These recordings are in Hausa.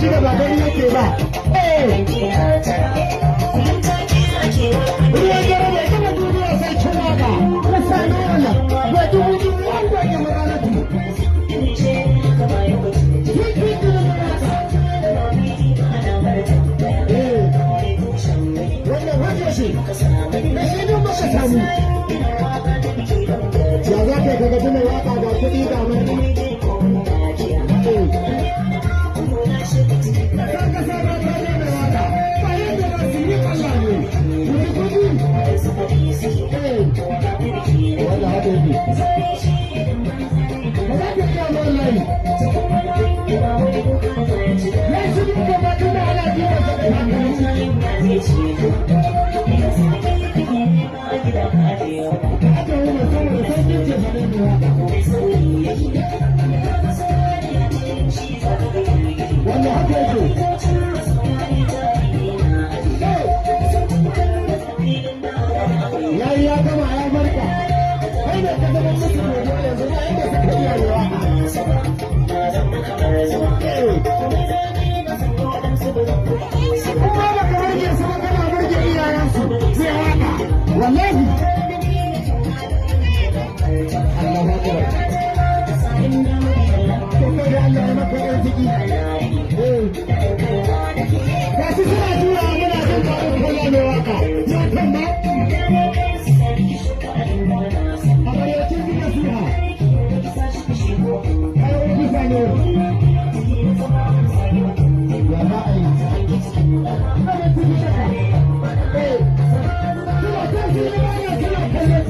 shi da ba gani yake ba. Ruwan dare bai gama duniya sai cin waka. Na sami wannan ba dubu dubu an gwage maganatu. Wannan wajen shi, da shi duk baka samu. Ya za ka kaga tuna waka ga kuɗi ga mai. Ya gama ya barka kai da ka zama musu gobe yanzu ba inda suka iya yawa kuma ba ka burge su ba kana burge iyayensu sai haka wallahi Allah ba ka ko kai da Allah ya maka arziki ba su suna tura muna jin faru kola mai waka ya kan ba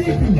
Thank you.